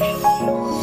Hello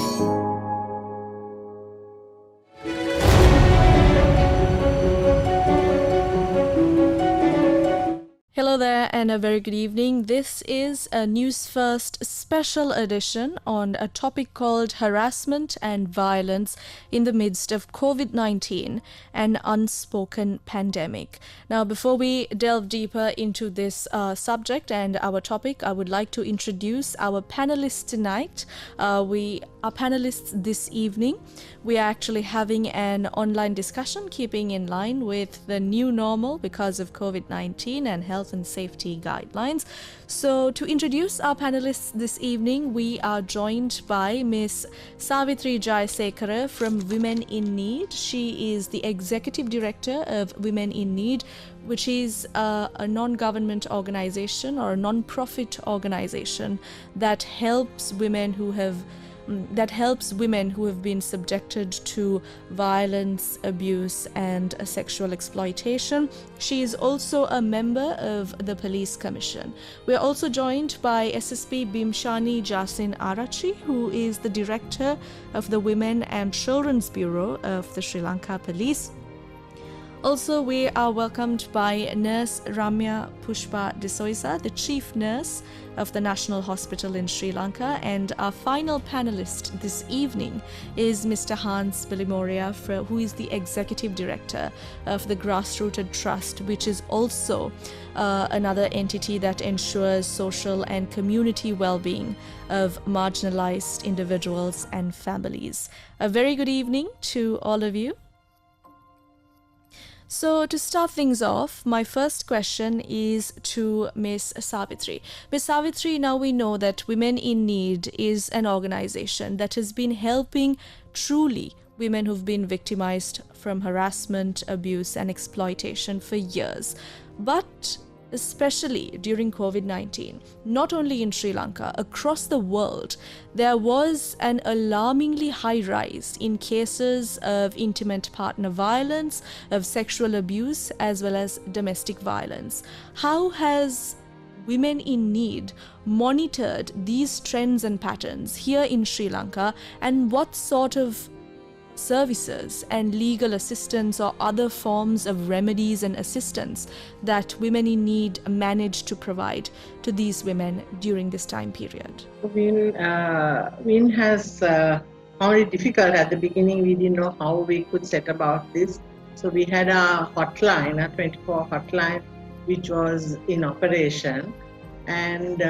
there and a very good evening. This is a Newsfirst special edition on a topic called Harassment and Violence in the midst of COVID-19, an unspoken pandemic. Now, before we delve deeper into this subject and our topic, I would like to introduce our panelists tonight. We are panelists this evening. We are actually having an online discussion keeping in line with the new normal because of COVID-19 and health and safety guidelines. So to introduce our panelists this evening, we are joined by Ms. Savitri Jayasekara from Women in Need. She is the Executive Director of Women in Need, which is a non-government organization or a non-profit organization that helps women who have been subjected to violence, abuse, and sexual exploitation. She is also a member of the Police Commission. We are also joined by SSP Bimshani Jasin Arachi, who is the Director of the Women and Children's Bureau of the Sri Lanka Police. Also, we are welcomed by Nurse Ramya Pushpa Desoisa, the Chief Nurse of the National Hospital in Sri Lanka. And our final panelist this evening is Mr. Hans Bilimoria, who is the Executive Director of the Grassrooted Trust, which is also another entity that ensures social and community well-being of marginalized individuals and families. A very good evening to all of you. So to start things off, my first question is to Ms. Savitri. Ms. Savitri, now we know that Women in Need is an organization that has been helping truly women who've been victimized from harassment, abuse, and exploitation for years. But especially during COVID-19, not only in Sri Lanka, across the world, there was an alarmingly high rise in cases of intimate partner violence, of sexual abuse, as well as domestic violence. How has Women in Need monitored these trends and patterns here in Sri Lanka, and what sort of services and legal assistance or other forms of remedies and assistance that Women in Need managed to provide to these women during this time period? WIN has found it difficult at the beginning. We didn't know how we could set about this. So we had a hotline, a 24 hotline, which was in operation. And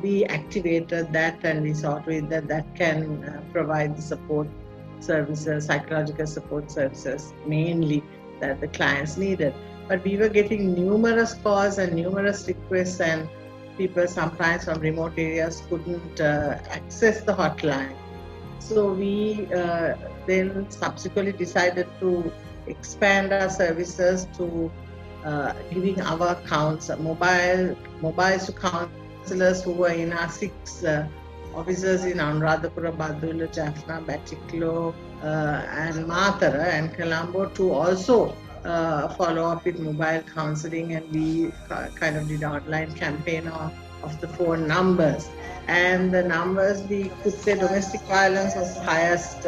we activated that, and we saw to it that can provide the support services, psychological support services, mainly that the clients needed. But we were getting numerous calls and numerous requests, and people sometimes from remote areas couldn't access the hotline. So we then subsequently decided to expand our services to giving our mobiles to counselors who were in our 6 officers in Anuradhapura, Badula, Jaffna, Batiklo, and Matara and Colombo to also follow up with mobile counseling, and we kind of did an online campaign of the phone numbers. And the numbers, we could say domestic violence was the highest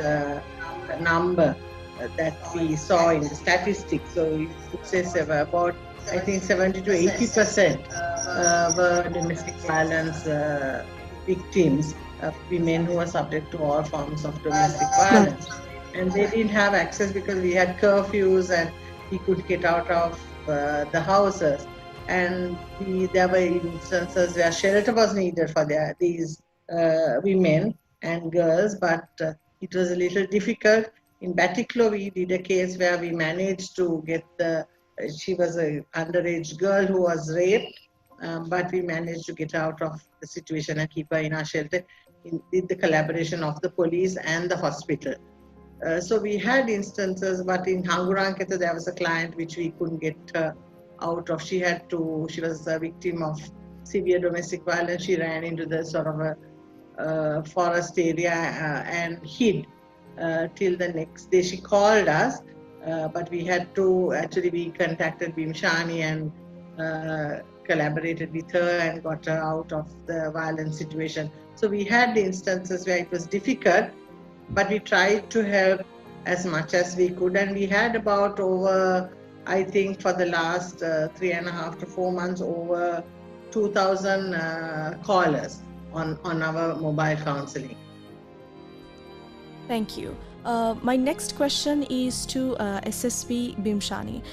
number that we saw in the statistics. So we could say about, I think, 70 to 80% were domestic violence victims of women who were subject to all forms of domestic violence. And they didn't have access because we had curfews and we could get out of the houses. And there were instances where shelter was needed for these women and girls, but it was a little difficult. In Batiklo, we did a case where we managed to get she was an underage girl who was raped, but we managed to get out of the situation and keep her in our shelter with the collaboration of the police and the hospital. So we had instances, but in Hanguranketa there was a client which we couldn't get her out of. She was a victim of severe domestic violence. She ran into the sort of a forest area and hid till the next day. She called us, but we had to, we contacted Bimshani and collaborated with her and got her out of the violent situation. So we had instances where it was difficult, but we tried to help as much as we could. And we had about over, I think for the last 3.5 to 4 months, over 2,000 callers on our mobile counseling. Thank you. My next question is to SSP Bimshani.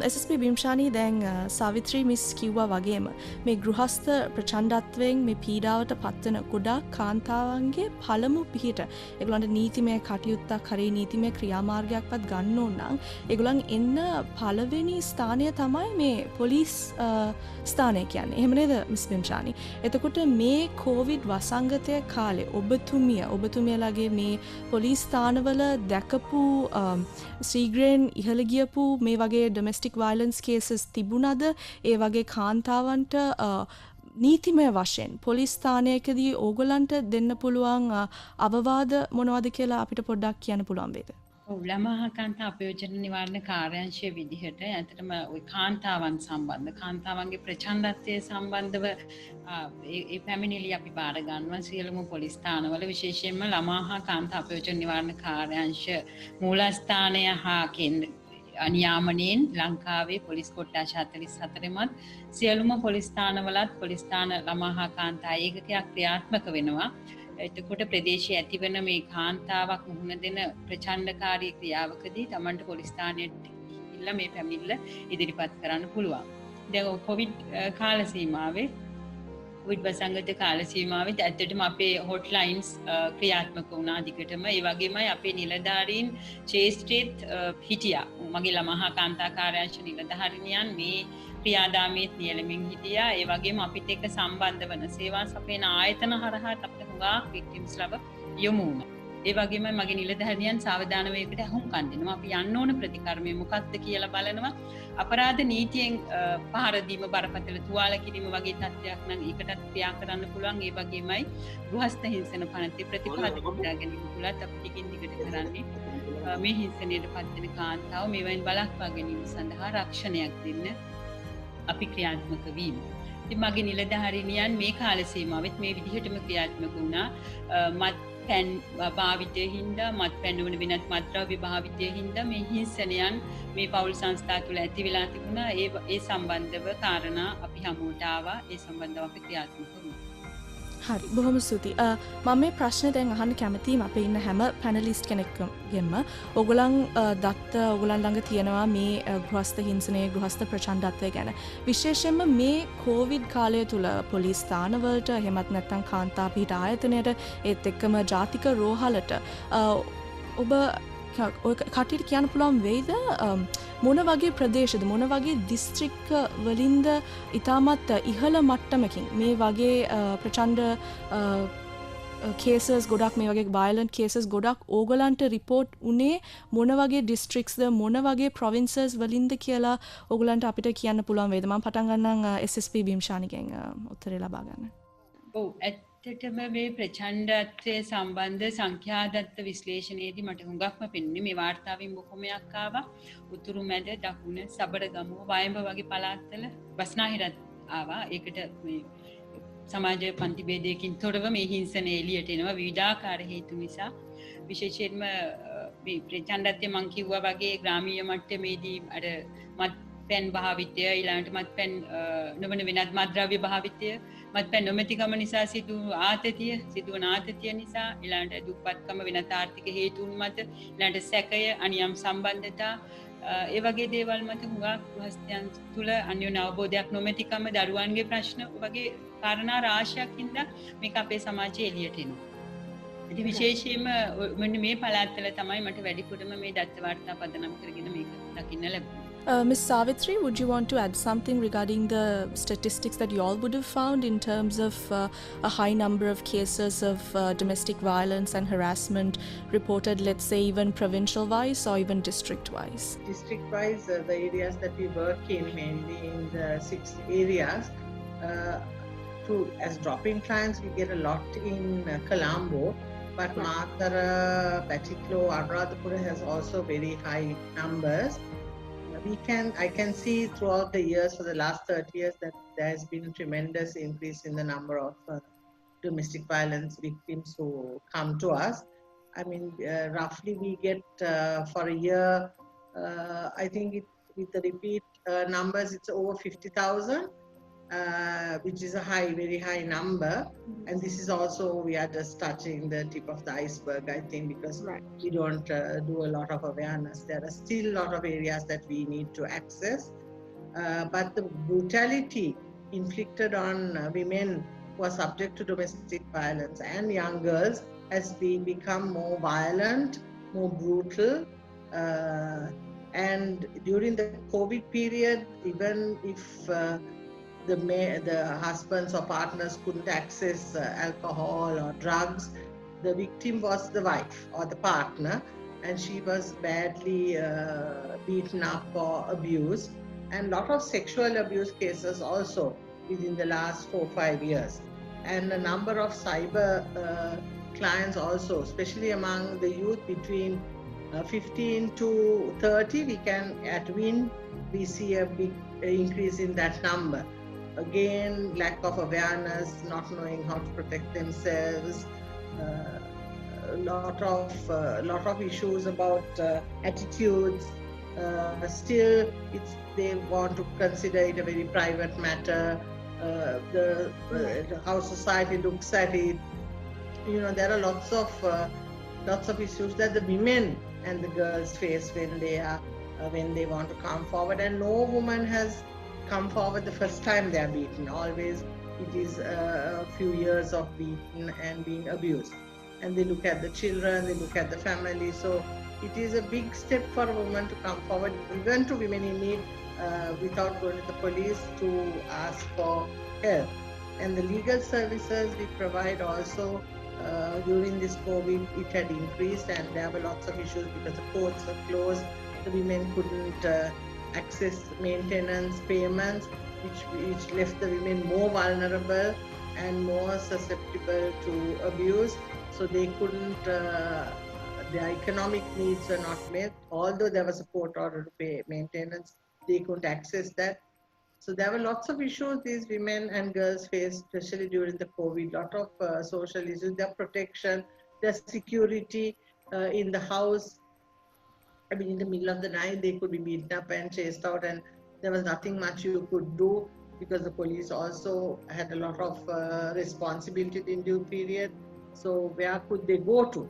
SSP Bimshani දැන් Savitri miss කිව්වා වගේම මේ ගෘහස්ත ප්‍රචණ්ඩත්වයෙන් මේ පීඩාවට පත්වන ගොඩාක් කාන්තාවන්ගේ පළමු පිහිට ඒගොල්ලන්ට නීතිමය කටයුත්තක් හරි නීතිමය ක්‍රියාමාර්ගයක්වත් ගන්න ඕන නම් ඒගොල්ලන් එන්න පළවෙනි ස්ථානය තමයි මේ පොලිස් ස්ථානය කියන්නේ. එහෙම නේද මිස් බිම්ෂානි? එතකොට මේ කොවිඩ් වසංගතය කාලේ ඔබතුමියලාගේ මේ පොලිස් ස්ථානවල දැකපු ශ්‍රීග්‍රයෙන් ඉහළ ගියපු මේ වගේ ඩොමෙස්ටික් වයලන්ස් කේසස් තිබුණද ඒ වගේ කාන්තාවන්ට නීතිමය වශයෙන් පොලිස් ස්ථානයකදී ඕගොල්ලන්ට දෙන්න පුළුවන් අවවාද මොනවද කියලා අපිට පොඩ්ඩක් කියන්න පුළුවන් වේද? ළමා කාන්තා අපයෝජන නිවාරණ කාර්යාංශය විදිහට ඇත්තටම ওই කාන්තාවන් සම්බන්ධ කාන්තාවන්ගේ ප්‍රචණ්ඩත්වය සම්බන්ධව ඒ පැමිණිලි අපි බාර ගන්නවා සියලුම පොලිස් ස්ථානවල විශේෂයෙන්ම ළමා හා කාන්තා අපයෝජන නිවාරණ කාර්යාංශ මූලස්ථානය හා කේන්ද්‍ර නියාමනයෙන් ලංකාවේ පොලිස් කොට්ටාශ 44 මත් සියලුම පොලිස් ස්ථානවලත් පොලිස් ස්ථාන ළමා හා කාන්තා ඒකකයක් ක්‍රියාත්මක වෙනවා. එතකොට ප්‍රදේශයේ ඇතිවන මේ කාන්තාවක් මුහුණ දෙන ප්‍රචණ්ඩකාරී ක්‍රියාවකදී Tamanට පොලිස් ස්ථානයට ඉල්ල මේ පැමිණිල්ල ඉදිරිපත් කරන්න පුළුවන්. දැන් කොවිඩ් කාල සීමාවේ කොවිඩ් වසංගත කාල සීමාවේ ඇත්තටම අපේ හොට්ලයින්ස් ක්‍රියාත්මක වුණා දිගටම. ඒ වගේමයි අපේ නිලධාරීන් ශේෂ්ත්‍රයේත් හිටියා. මගේ ළමා හා කාන්තා කාර්යාංශ නිලධාරිනියන් මේ ක්‍රියාදාමයේත් නියැලෙමින් හිටියා. ඒ වගේම අපිට එක්ක සම්බන්ධ වන සේවා සපයන ආයතන හරහා අපිට හුඟා වික්ටිම්ස් ලව යොමු වුණා. ඒ වගේම මගේ නිලධාරියන් සාවධානව ඒකට අහුම්කම් දෙනවා. අපි යන්න ඕන ප්‍රතිකර්මය මොකක්ද කියලා බලනවා. අපරාධ නීතියෙන් පහර දීම බරපතල තුවාල කිරීම වගේ තත්ත්වයක් නම් ඒකටත් ක්‍රියා කරන්න පුළුවන්. ඒ වගේමයි ගෘහස්ත හිංසන පනතේ ප්‍රතිපාදක හොයා ගැනීම තුලත් අපි ටිකින් ටිකට කරන්නේ මේ හිංසනයට පත්වෙන කාන්තාව මේවෙන් බලක්වා ගැනීම සඳහා රක්ෂණයක් දෙන්න අපි ක්‍රියාත්මක වීම. ඉතින් මගේ නිලධාරිනියන් මේ කාල සීමාවෙත් මේ විදිහටම ක්‍රියාත්මක වුණා. මත්පැන් භාවිතය හින්දා මත්පැන් වන වෙනත් මත්ද්‍රව්‍ය භාවිතය හින්දා මේ හිංසනයන් මේ පෞල් සංස්ථා තුළ ඇති වෙලා තිබුණා. ඒ සම්බන්ධව කාරණා අපි හමුවට ආවා. ඒ සම්බන්ධව අපි ක්‍රියාත්මක වුණා. හරි බොහොම ස්තුතියි. මම මේ ප්‍රශ්න දැන් අහන්න කැමතියි අපේ ඉන්න හැම පැනලිස්ට් කෙනෙක්ගෙන්ම. ඕගොල්ලන් ඕගොල්ලන් ළඟ තියෙනවා මේ ගෘහස්ත හිංසනයේ ගෘහස්ත ප්‍රචණ්ඩත්වය ගැන. විශේෂයෙන්ම මේ කොවිඩ් කාලය තුල පොලිස් ස්ථානවලට එහෙමත් නැත්නම් කාන්තා පිහිට ආයතනයට ඒත් එක්කම ජාතික රෝහලට ඔබ ඔය කට්ටියට කියන්න පුළුවන් වෙයිද මොන වගේ ප්‍රදේශද මොන වගේ දිස්ත්‍රික්ක වලින්ද ඉතාමත් ඉහළ මට්ටමකින් මේ වගේ ප්‍රචණ්ඩ කේසස් ගොඩක් මේ වගේ වයලන්ට් කේසස් ගොඩක් ඕගලන්ට රිපෝට් උනේ මොන වගේ ඩිස්ට්‍රික්ස්ද මොන වගේ ප්‍රොවින්සස් වලින්ද කියලා ඕගලන්ට අපිට කියන්න පුළුවන් වේද? මම පටන් ගන්නම් SSP බිම්ෂානිගෙන් උත්තරේ ලබා ගන්න. ඔව් ඇත්තටම මේ ප්‍රචණ්ඩත්වය සම්බන්ධ සංඛ්‍යාදත්ත විශ්ලේෂණයේදී මට හුඟක්ම පෙනුනේ මේ වාර්තාවෙන් බොහොමයක් ආවා. උතුරු මැද දකුණ සබරගමුව වයඹ වගේ පළාත්වල බස්නාහිරත් ආවා. ඒකට මේ සමාජ පන්ති ભેදයකින් තොරව මේ හිංසනය එළියට එනවා විවිධාකාර හේතු නිසා. විශේෂයෙන්ම මේ ප්‍රචණ්ඩත්වය මං කිව්වා වගේ ග්‍රාමීය මට්ටමේදී අර මත්පැන් භාවිතය ඊළඟට මත්පැන් නොවන වෙනත් මත්ද්‍රව්‍ය භාවිතය මත්පැන් නොමැතිකම නිසා සිදුවන ආතතිය නිසා ඊළඟට දුප්පත්කම වෙනත් ආර්ථික හේතුන් මත ඊළඟට සැකය අනියම් සම්බන්ධතා ඒ වගේ දේවල් මත හුඟක් ගෘහස්තයන් තුළ අන්‍යෝන්‍ය අවබෝධයක් නොමැතිකම දරුවන්ගේ ප්‍රශ්න වගේ කාරණා රාශියක් හින්දා මේක අපේ සමාජයේ එළියට එනවා. ඉතින් විශේෂයෙන්ම මෙන්න මේ පළාත්වල තමයි මට වැඩිපුරම මේ දත්ත වාර්තා පදනම් කරගෙන මේක දකින්න ලැබුණේ. Ms. Savitri, would you want to add something regarding the statistics that you all would have found in terms of a high number of cases of domestic violence and harassment reported, let's say, even provincial-wise or even district-wise? District-wise, the areas that we work in, mainly in the 6 areas, as drop-in clients, we get a lot in Colombo, but Matara, Patiklo, Anuradhapura has also very high numbers. I can see throughout the years, for the last 30 years, that there has been a tremendous increase in the number of domestic violence victims who come to us. I mean, roughly we get for a year, I think with the repeat numbers, it's over 50,000. Which is a very high number. And this is also, we are just touching the tip of the iceberg, I think, because we don't do a lot of awareness. There are still a lot of areas that we need to access. But the brutality inflicted on women who are subject to domestic violence and young girls has become more violent, more brutal. And during the COVID period, even if the husbands or partners couldn't access alcohol or drugs, the victim was the wife or the partner, and she was badly beaten up or abused, and a lot of sexual abuse cases also within the last 4 or 5 years. And a number of cyber clients also, especially among the youth between 15 to 30, at WIN, we see a big increase in that number. Again, lack of awareness, not knowing how to protect themselves, a lot of issues about attitudes. Still, they want to consider it a very private matter. How society looks at it. There are lots of issues that the women and the girls face when they want to come forward, and no woman has come forward the first time they are beaten. Always it is a few years of beaten and being abused. And they look at the children, they look at the family. So it is a big step for a woman to come forward, even to women in need, without going to the police to ask for help. And the legal services we provide also, during this COVID, it had increased, and there were lots of issues because the courts were closed. The women couldn't access maintenance payments, which left the women more vulnerable and more susceptible to abuse. So they couldn't, their economic needs were not met. Although there was a court order to pay maintenance, they couldn't access that. So there were lots of issues these women and girls faced, especially during the COVID. Lot of social issues, their protection, their security in the house. I mean, in the middle of the night, they could be beaten up and chased out, and there was nothing much you could do because the police also had a lot of responsibility in due period. So where could they go to?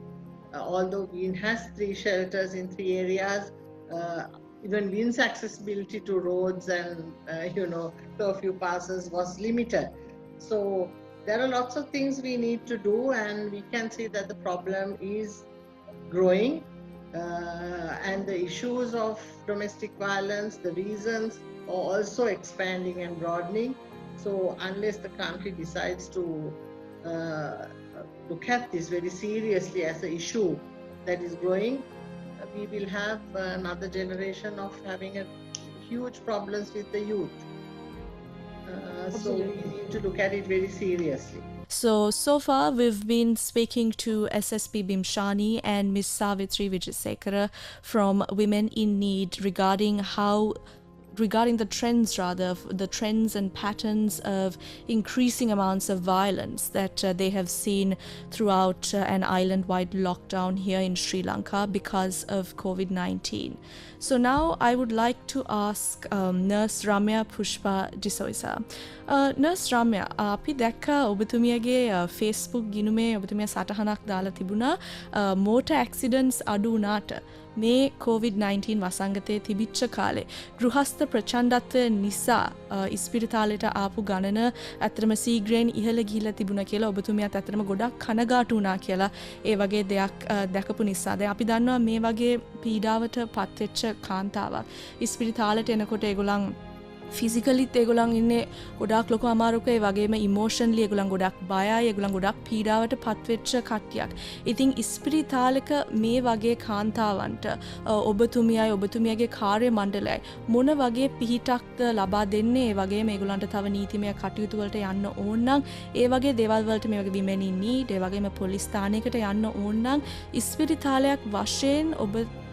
Although WIN has 3 shelters in 3 areas, even WIN's accessibility to roads and, curfew passes was limited. So there are lots of things we need to do, and we can see that the problem is growing. And the issues of domestic violence, the reasons are also expanding and broadening. So unless the country decides to look at this very seriously as an issue that is growing, we will have another generation of having huge problems with the youth. So we need to look at it very seriously. So far we've been speaking to SSP Bimshani and Ms. Savitri Vijayasekara from Women in Need regarding the trends and patterns of increasing amounts of violence that they have seen throughout an island-wide lockdown here in Sri Lanka because of COVID-19. So now I would like to ask Nurse Ramya Pushpa Disoisa. Nurse Ramya, අපි දැක්කා ඔබතුමියගේ Facebook ගිණුමේ ඔබතුමිය සටහනක් දාලා තිබුණා motor accidents අඩු වුණාට මේ COVID-19 වසංගතයේ තිබිච්ච කාලේ ගෘහස්ත ප්‍රචණ්ඩත්වය නිසා ඉස්පිරිතාලයට ආපු ගණන ඇත්තටම සීග්‍රේන් ඉහළ ගිහිලා තිබුණා කියලා ඔබතුමියත් ඇත්තටම ගොඩක් කනගාටු වුණා කියලා ඒ වගේ දෙයක් දැකපු නිසා දැන් අපි දන්නවා මේ වගේ පීඩාවට පත්වෙච්ච කාන්තාවක් ඉස්පිරිතාලයට එනකොට ඒගොල්ලන් physicallyත් ඒගොල්ලන් ඉන්නේ ගොඩාක් ලොකු අමාරුක ඒ වගේම emotionally ඒගොල්ලන් ගොඩාක් බයයි ඒගොල්ලන් ගොඩාක් පීඩාවට පත්වෙච්ච කට්ටියක්. ඉතින් ඉස්පිරිතාලක මේ වගේ කාන්තාවන්ට ඔබතුමියගේ කාර්ය මණ්ඩලයයි මොන වගේ පිහිටක්ද ලබා දෙන්නේ ඒ වගේම ඒගොල්ලන්ට තව නීතිමය කටයුතු වලට යන්න ඕන නම් ඒ වගේ දේවල් වලට මේ වගේ women in need ඒ වගේම පොලිස් ස්ථානයකට යන්න ඕන නම් ඉස්පිරිතාලයක් වශයෙන්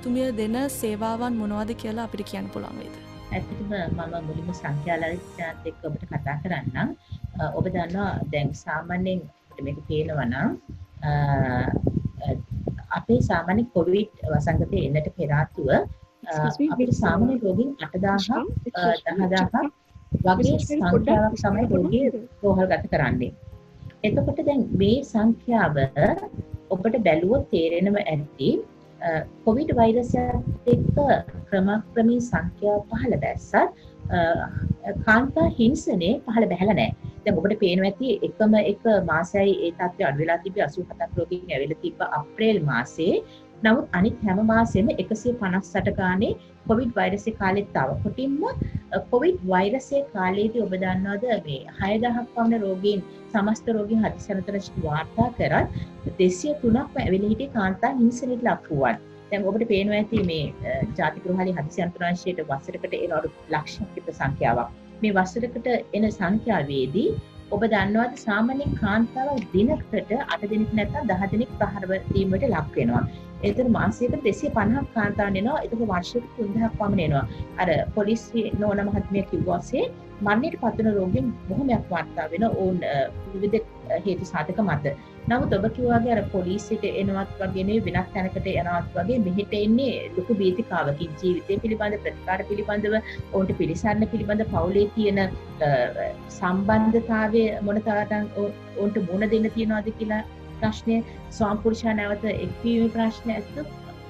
එතුමිය දෙන සේවාවන් මොනවද කියලා අපිට කියන්න පුළුවන් වේද? ඇත්තටම මම මුලින්ම සංඛ්‍යාලරිත්‍යත් එක්ක ඔබට කතා කරන්නම්. ඔබ දන්නවා දැන් සාමාන්‍යයෙන් අපිට මේක පේනවා නම් අපේ සාමාන්‍ය කොවිඩ් වසංගතයේ එන්නට පෙර ආතුව අපිට සාමාන්‍ය රෝගීන් 8000ක් 10000ක් වගේ සංඛ්‍යාවක් තමයි රෝගී රෝහල්ගත කරන්නේ. එතකොට දැන් මේ සංඛ්‍යාව ඔබට බැලුවොත් තේරෙනව ඇති කොවිඩ් වෛරසයත් එක්ක ක්‍රමක්‍රමී සංඛ්‍යාව පහළ බැස්සත් කාන්තා හිංසනයේ පහළ බැහැලා නැහැ. දැන් ඔබට පේනවා ඇති එකම එක මාසයයි ඒ තත්ත්වය අඩු වෙලා තිබ්බේ 87ක් රෝගීන් ඇවිල්ලා තිබ්බ අප්‍රේල් මාසේ. නමුත් අනිත් හැම මාසෙම 158 ගානේ කොවිඩ් වෛරසයේ කාලෙත් ආව. කොටින්ම කොවිඩ් වෛරසයේ කාලේදී ඔබ දන්නවද මේ 6000ක් පමණ රෝගීන් සමස්ත රෝගීන් හදිසියනතරට වාර්තා කරත් 203ක්ම ඇවිල්ලා හිටියේ කාන්තා හිංසනයට ලක් වුණා. දැන් ඔබට පේනවා ඇති මේ ජාතික රෝහලේ හදිසියන්ත්‍රාංශයට වසරකට එන ලක්ෂයක් විතර සංඛ්‍යාවක්. මේ වසරකට එන සංඛ්‍යාවේදී ඔබ දන්නවද සාමාන්‍යයෙන් කාන්තාවක් දිනකට 8 දිනක් නැත්නම් 10 දිනක් ප්‍රහාර වීමට ලක් වෙනවා. ඒතර මාසයකට 250ක් කාන්තාවන් එනවා. ඒක වර්ෂයකට 3000ක් පමණ එනවා. අර පොලිසිය නෝන මහත්මිය කිව්වාසේ මරණයට පත්වන රෝගීන් බොහොමයක් වාර්තා වෙන ඕන් විවිධ හේතු සාධක මත. නමුත් ඔබ කිව්වාගේ අර පොලිසියට එනවත් වගේ නෙවෙයි වෙනත් තැනකට යනවත් වගේ මෙහෙට එන්නේ ලොකු බීතිකාවකින් ජීවිතය පිළිබඳ ප්‍රතිකාර පිළිබඳව ඔවුන්ට පිළිසරණ පිළිබඳ පවුලේ තියෙන සම්බන්ධතාවය මොන තරම් ඔවුන්ට මුණ දෙන්න තියනවද කියලා ප්‍රශ්නය ස්වාම්පුරුෂයා නැවත එක්වීමේ ප්‍රශ්න ඇත්ත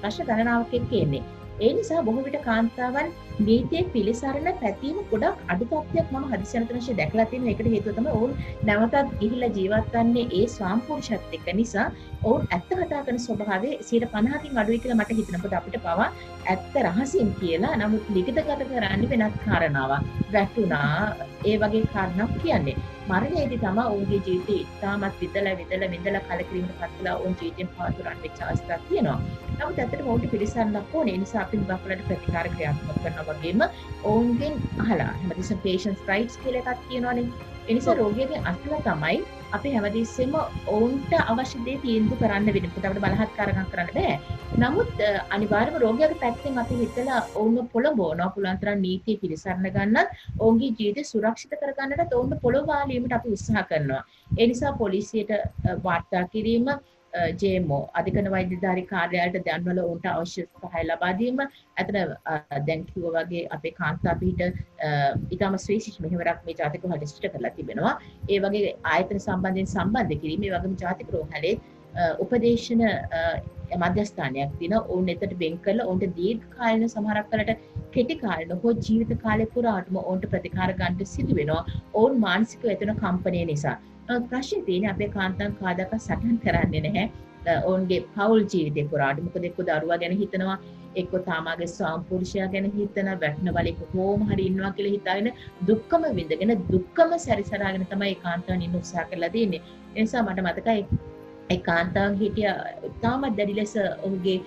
ප්‍රශ්න ගණනාවක් එක්ක එන්නේ. ඒ නිසා බොහෝ විට කාන්තාවන් නීතියේ පිළිසරණ පැතීම ගොඩක් අඩු තත්ත්වයක් මම හදිසියනතරංශය දැකලා තියෙනවා. ඒකට හේතුව තමයි ඔවුන් නැවතත් ගිහිල්ලා ජීවත් වන්නේ ඒ ස්වාම්පුරුෂයත් එක්ක නිසා ඔවුන් ඇත්ත කතා කරන ස්වභාවය 50%කින් අඩුයි කියලා මට හිතෙනවා. අපිට පවා ඇත්ත රහසින් කියලා නමුත් ලිඛිතගත කරන්නේ වෙනත් කාරණාවක්. වැටුණා ඒ වගේ කාරණාවක් කියන්නේ. මරණයේදී තමයි ඔවුන්ගේ ජීවිතේ ඉතාමත් විඳලා කලකිරීමකට පත් වෙලා ඔවුන් ජීවිතෙන් පාතුරන් වෙච්ච අවස්ථාවක් තියෙනවා. නමුත් ඇත්තටම ඔවුන්ට පිළිසරණක් ඕනේ. ඒ නිසා අපි බක්වලට ප්‍රතිකාර ක්‍රියාත්මක කරනවා වගේම ඔවුන්ගෙන් අහලා හැමතිස්සෙම patients rights කියලා එකක් තියෙනවානේ. ඒ නිසා රෝගියාගෙන් අහලා තමයි අපි හැමතිස්සෙම ඔවුන්ට අවශ්‍ය දේ තීන්දුව කරන්න වෙන්නේ. මොකද අපිට බලහත්කාරකම් කරන්න බෑ. නමුත් අනිවාර්යයෙන්ම රෝගියාගේ පැත්තෙන් අපි හිතලා ඔවුන්ව පොළඹවනවා. පුළුවන් තරම් නීතිය පිළිසරණ ගන්නත් ඔවුන්ගේ ජීවිතය සුරක්ෂිත කර ගන්නට ඔවුන්ව පොළඹවාලීමට අපි උත්සාහ කරනවා. ඒ නිසා පොලිසියට වාර්තා කිරීම ජේමෝ අධිකරණ වෛද්‍යධාරී කාර්යාලයට දැන්වල උන්ට අවශ්‍ය සහාය ලබා දීම අතන දැන් කිව්වා වගේ අපේ කාන්තා පිට ඊටම ශ්‍රේෂ්ඨ මෙහෙවරක් මේ ජාතික රෝහලට කරලා තිබෙනවා. ඒ වගේ ආයතන සම්බන්ධයෙන් සම්බන්ධ කිරීම ඒ වගේම ජාතික රෝහලේ උපදේශන මධ්‍යස්ථානයක් තියෙනවා. ඔවුන් එතට වෙන් කරලා ඔවුන්ට දීර්ඝ කාලීන සමහරක් කරට කෙටි කාලීන හෝ ජීවිත කාලය පුරාටම ඔවුන්ට ප්‍රතිකාර ගන්න සිදු වෙනවා. ඔවුන් මානසික වේදන කම්පනය නිසා. ප්‍රශ්නේ තියෙන්නේ අපේ කාන්තාවන් කාදාක සටහන් කරන්නේ නැහැ. ඔවුන්ගේ පෞල් ජීවිතේ පුරාට මොකද එක්ක දරුවා ගැන හිතනවා, එක්ක තාමාගේ ස්වාම්පුරුෂයා ගැන හිතනවා, වැටෙන බලේ කොහොම හරි ඉන්නවා කියලා හිතාගෙන දුක්කම විඳගෙන දුක්කම සැරිසරාගෙන තමයි කාන්තාවන් ඉන්න උත්සාහ කරලා තියෙන්නේ. ඒ නිසා මට මතකයි ඒ කාන්තාවන් හිටිය තාමත් දැඩි ලෙස ඔහුගේ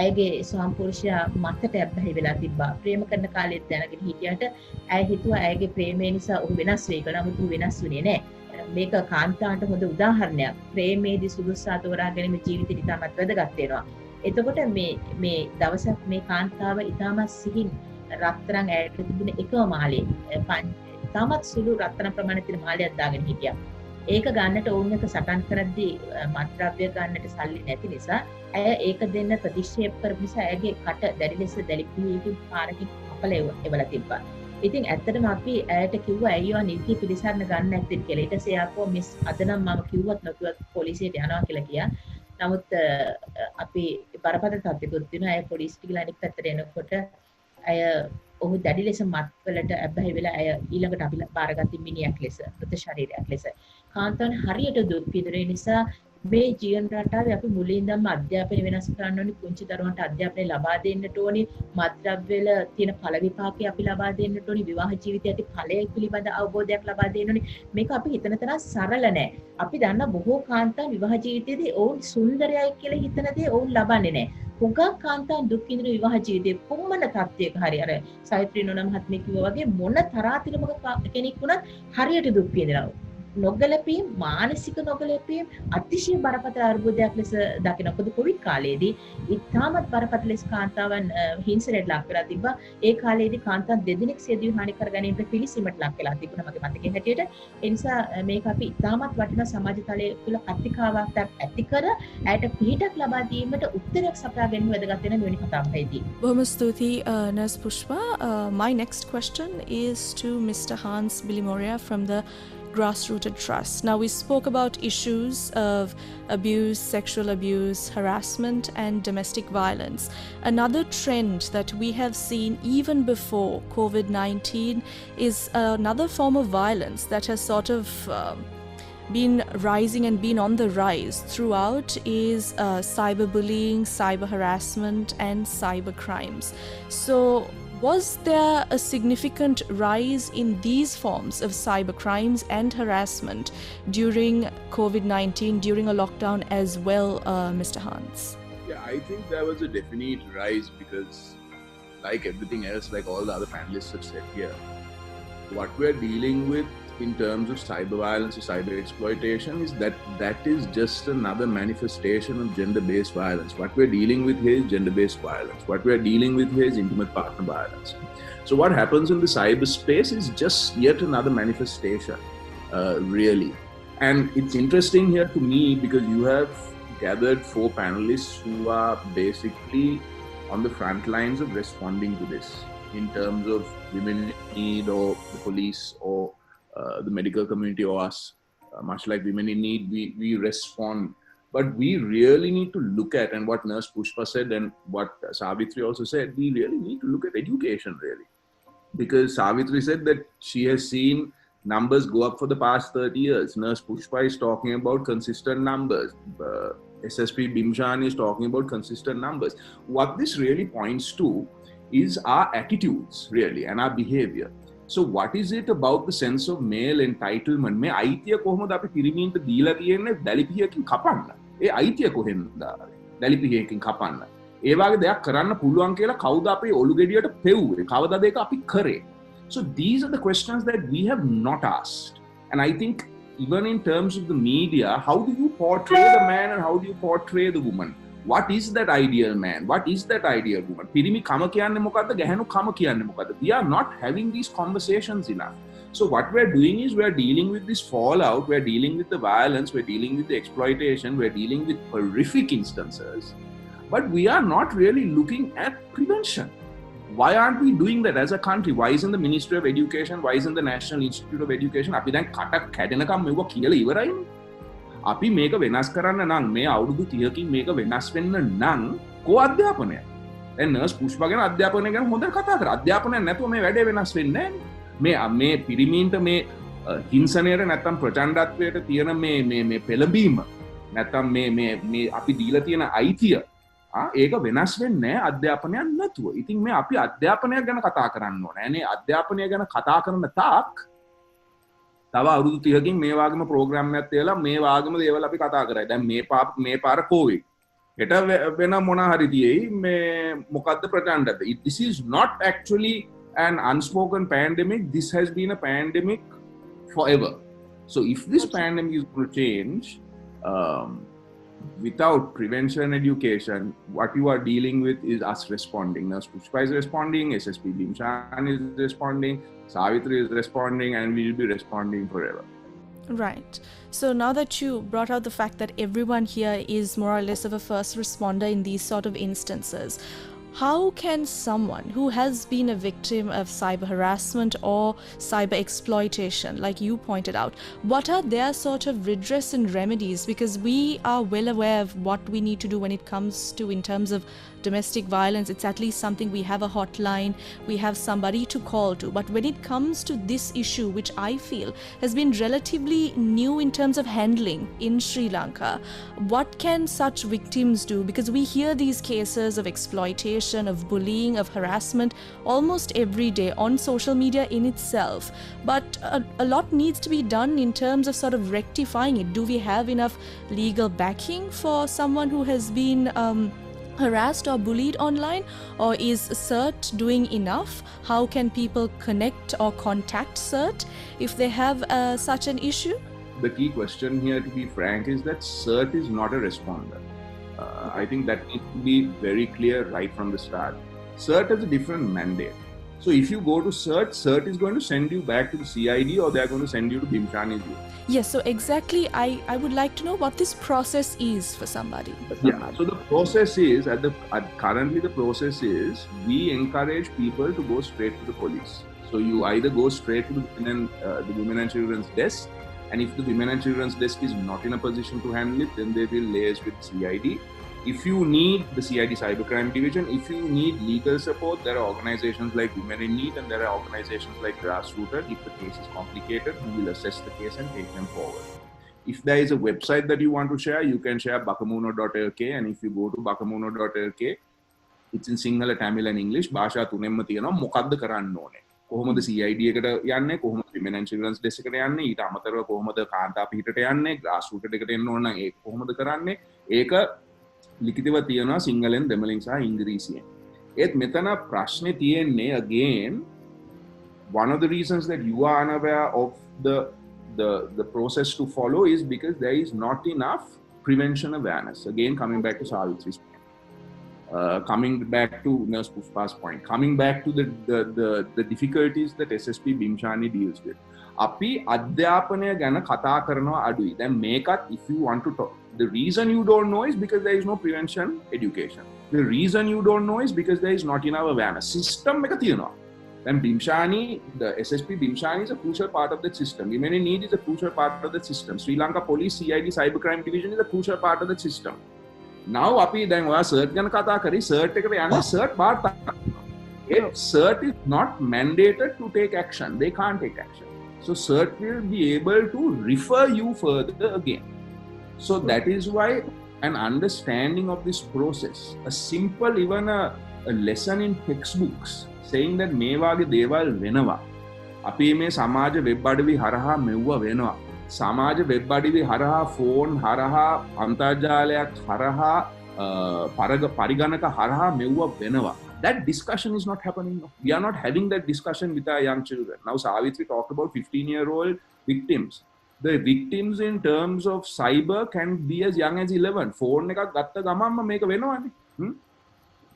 ඇයගේ ස්වාම්පුරුෂයා මතට ඇබ්බැහි වෙලා තිබ්බා. ප්‍රේම කරන කාලෙත් දැනගෙන හිටියට ඇය හිතුවා ඇයගේ ප්‍රේමය නිසා ඔහු වෙනස් වෙයි කියලා. නමුත් ඔහු වෙනස් වුණේ නැහැ. මේක කාන්තාවන්ට හොඳ උදාහරණයක්. ප්‍රේමයේදී සුදුස්සා තෝරා ගැනීම ජීවිතේ ඉතාමත් වැදගත් වෙනවා. එතකොට මේ දවසක් මේ කාන්තාව ඉතාමත් සිහින් රත්තරන් ඇයට තිබුණ එකම මාලේ ඉතාමත් සුළු රත්තරන් ප්‍රමාණයක් තියෙන මාලයක් දාගෙන හිටියා. ඒක ගන්නට ඕන එක සටන් කරද්දී මත්ද්‍රව්‍ය ගන්නට සල්ලි නැති නිසා ඇය ඒක දෙන්න ප්‍රතික්ෂේප කරපු නිසා ඇයගේ කට දැඩි ලෙස දැලිපියකින් පාරකින් කපලා එවලා තිබ්බා. ඉතින් ඇත්තටම අපි ඇයට කිව්වා ඇයිව නීති පිළිසරණ ගන්න නැත්තේ කියලා. ඊට පස්සේ ආපුවා මිස් අද නම් මම කිව්වත් නොකියවත් පොලිසියට යනවා කියලා කියා. නමුත් අපි බරපතල තත්ත්වයකට තියෙනවා. ඇය පොලිසියට ගිහලා අනිත් පැත්තට එනකොට ඇය ඔහු දැඩි ලෙස මත්වලට ඇබ්බැහි වෙලා ඇය ඊළඟට අපි බාරගත්ත මිනිහෙක් ලෙස මృత ශරීරයක් ලෙස කාන්තාවන් හරියට දුක් විඳින නිසා මේ ජීවන රටාවේ අපි මුලින් ඉඳන්ම අධ්‍යාපනය වෙනස් කරන්න ඕනේ. කුංචි දරුවන්ට අධ්‍යාපනය ලබා දෙන්නට ඕනේ. මත්ද්‍රව්‍යවල තියෙන ඵල විපාකේ අපි ලබා දෙන්නට ඕනේ. විවාහ ජීවිතයේ ඵලය පිළිබඳ අවබෝධයක් ලබා දෙන්න ඕනේ. මේක අපි හිතන තරම් සරල නෑ. අපි දන්න බොහෝ කාන්තාවන් විවාහ ජීවිතයේදී ඔවුන් සුන්දරයයි කියලා හිතන දේ ඔවුන් ලබන්නේ නෑ. හුඟක් කාන්තාවන් දුක් විඳින විවාහ ජීවිතයේ කොමන තත්ත්වයක හරි අර සවිත්‍රී නෝනා මහත්මිය කිව්වා වගේ මොන තරාතිරමක කෙනෙක් වුණත් හරියට දුක් විඳිනවා. නොගැලපීම් මානසික නොගැලපීම් අතිශය බරපතල අර්බුදයක් ලෙස දකිනවා. මොකද කොවිඩ් කාලයේදී ඉතාමත් බරපතල ලෙස කාන්තාවන් හිංසනයට ලක් වෙලා තිබ්බා. ඒ කාලයේදී කාන්තාවන් දෙදෙනෙක් සියදිවි හානි කර ගැනීමට පිළිසීමට ලක් වෙලා තිබුණා මගේ මතකයේ හැටියට. ඒ නිසා මේක අපි ඉතාමත් වටිනා සමාජ තලයේ තුල කතිකාවක් ඇති කර ඇයට පිහිටක් ලබා දීමට උත්තරයක් සපයා ගැනීම වැදගත් වෙන මෙවැනි කතාවකදී. බොහොම ස්තුතියි Nurse Pushpa. My next question is to Mr. Hans Bilimoria from the Grassrooted Trust. Now, we spoke about issues of abuse, sexual abuse, harassment, and domestic violence. Another trend that we have seen even before COVID-19 is another form of violence that has sort of been rising and been on the rise throughout is cyberbullying, cyber harassment, and cyber crimes. So, was there a significant rise in these forms of cyber crimes and harassment during COVID-19, during a lockdown as well, Mr. Hans? Yeah, I think there was a definite rise because, like everything else, like all the other panelists have said here, what we're dealing with in terms of cyber violence or cyber exploitation is that is just another manifestation of gender-based violence. What we're dealing with here is gender-based violence. What we're dealing with here is intimate partner violence. So what happens in the cyberspace is just yet another manifestation, really. And it's interesting here to me because you have gathered 4 panelists who are basically on the front lines of responding to this in terms of women in need or the police or the medical community or us, much like women in need, we respond. But we really need to look at, and what Nurse Pushpa said and what Savitri also said, we really need to look at education really. Because Savitri said that she has seen numbers go up for the past 30 years. Nurse Pushpa is talking about consistent numbers. SSP Bimshan is talking about consistent numbers. What this really points to is our attitudes really and our behavior. So what is it about the sense of male entitlement? මේ අයිතිය කොහොමද අපි පිරිමින්ට දීලා තියෙන්නේ දැලිපියකින් කපන්න. ඒ අයිතිය කොහෙන්ද දැලිපියකින් කපන්න. ඒ වගේ දෙයක් කරන්න පුළුවන් කියලා කවුද අපේ ඔලු ගෙඩියට පෙව්වේ? කවදාද ඒක අපි කරේ? So these are the questions that we have not asked. And I think even in terms of the media, how do you portray the man and how do you portray the woman? What is that ideal man? What is that ideal woman? පිරිමි කම කියන්නේ මොකද්ද? ගැහැණු කම කියන්නේ මොකද්ද? We are not having these conversations enough. So what we're doing is we're dealing with this fallout, we're dealing with the violence, we're dealing with the exploitation, we're dealing with horrific instances. But we are not really looking at prevention. Why aren't we doing that as a country? Why isn't the Ministry of Education, why isn't the National Institute of Education අපි දැන් කටක් කැඩෙනකම් මෙව කියලා ඉවරයිනේ. අපි මේක වෙනස් කරන්න නම් මේ අවුරුදු 30කින් මේක වෙනස් වෙන්න නම් කෝ අධ්‍යාපනය. දැන් නර්ස් පුෂ්පා ගැන අධ්‍යාපනය ගැන හොඳට කතා කරා. අධ්‍යාපනයක් නැතුව මේ වැඩේ වෙනස් වෙන්නේ නැහැ. මේ පිරිමීන්ට මේ හිංසනයට නැත්තම් ප්‍රචණ්ඩත්වයට තියෙන මේ පෙළඹීම නැත්තම් මේ අපි දීලා තියෙන අයිතිය ඒක වෙනස් වෙන්නේ නැහැ අධ්‍යාපනයක් නැතුව. ඉතින් මේ අපි අධ්‍යාපනයක් ගැන කතා කරන්න ඕනේ. නේ අධ්‍යාපනය ගැන කතා කරන තාක් තව අවුරුදු 30කින් මේ වගේම ප්‍රෝග්‍රෑම් එකක් තියලා මේ වගේම දේවල් අපි කතා කරා. දැන් මේ පාර කොවිඩ්. හෙට වෙන මොන හරි තියෙයි මේ මොකද්ද ප්‍රචණ්ඩද? This is not actually an unspoken pandemic. This has been a pandemic forever. So if this pandemic is going to change without prevention and education, what you are dealing with is us responding. Nurse Pushpa is responding, SSP Bimshan is responding, Savitri is responding, and we will be responding forever. Right. So now that you brought out the fact that everyone here is more or less of a first responder in these sort of instances, how can someone who has been a victim of cyber harassment or cyber exploitation, like you pointed out, what are their sort of redress and remedies? Because we are well aware of what we need to do when it comes to, in terms of domestic violence, it's at least something, we have a hotline, we have somebody to call to. But when it comes to this issue, which I feel has been relatively new in terms of handling in Sri Lanka, what can such victims do? Because we hear these cases of exploitation, of bullying, of harassment almost every day on social media in itself. But a lot needs to be done in terms of sort of rectifying it. Do we have enough legal backing for someone who has been harassed or bullied online, or is CERT doing enough? How can people connect or contact CERT if they have such an issue? the key question here, to be frank, is that CERT is not a responder. I think that needs to be very clear right from the start. CERT has a different mandate. So if you go to CERT, CERT is going to send you back to the CID, or they're going to send you to Bhimshani's unit. Yes, so exactly, I would like to know what this process is for somebody. Yeah, so the process is, currently the process is, we encourage people to go straight to the police. So you either go straight to the Women and Children's desk, and if the Women and Children's desk is not in a position to handle it, then they will liaise with CID. If you need the CID Cybercrime Division, if you need legal support, there are organizations like Women in Need, and there are organizations like Grassrooted. If the case is complicated, we will assess the case and take them forward. If there is a website that you want to share, you can share bakamuno.lk, and if you go to bakamuno.lk, it's in Sinhala, Tamil and English. භාෂා තුනෙන්ම තියෙනවා මොකද්ද කරන්න ඕනේ. කොහොමද CID එකට යන්නේ, කොහොමද Women and Children's Desk එකට යන්නේ, ඊට අමතරව කොහොමද කාන්තා පිටට යන්නේ, Grassrooted එකට එන්න ඕන නම් ඒක කොහොමද කරන්නේ. ඒක ලිඛිතව තියෙනවා සිංහලෙන්, දෙමළෙන් සහ ඉංග්‍රීසියෙන්. ඒත් මෙතන ප්‍රශ්නේ තියෙන්නේ, again, one of the reasons that you are unaware of the process to follow is because there is not enough prevention awareness. Again, coming back to Savitri's point, coming back to Nurse Pushpa's point, coming back to the difficulties that SSP Bhimshani deals with. අපි අධ්‍යාපනය ගැන කතා කරනවා අඩුයි. දැන් මේකත්, if you want to talk, the reason you don't know is because there is no prevention education. The reason you don't know is because there is not enough awareness. System එක තියෙනවා. Then Bhimshani, the SSP Bhimshani is a crucial part of the system. Women in Need is a crucial part of the system. Sri Lanka Police CID Cybercrime Division is a crucial part of the system. Now, අපි දැන් ඔයා CERT ගැන කතා කරේ, CERT එකට යන්නේ CERT වාර්තා. If CERT is not mandated to take action, they can't take action. So CERT will be able to refer you further again. So that is why an understanding of this process, a simple, even a lesson in textbooks, saying that මේ වාගේ දේවල් වෙනවා. අපි මේ සමාජ web අඩවි හරහා මෙව්ව වෙනවා. සමාජ වෙබ් අඩවි හරහා, ෆෝන් හරහා, අන්තර්ජාලයක් හරහා, පරිගණක හරහා මෙව්ව වෙනවා. That discussion is not happening. We are not having that discussion with our young children. Now, Savitri talked about 15-year-old victims. The victims in terms of cyber can be as young as 11. Phone එකක් ගත්ත ගමන්ම මේක වෙනවනේ.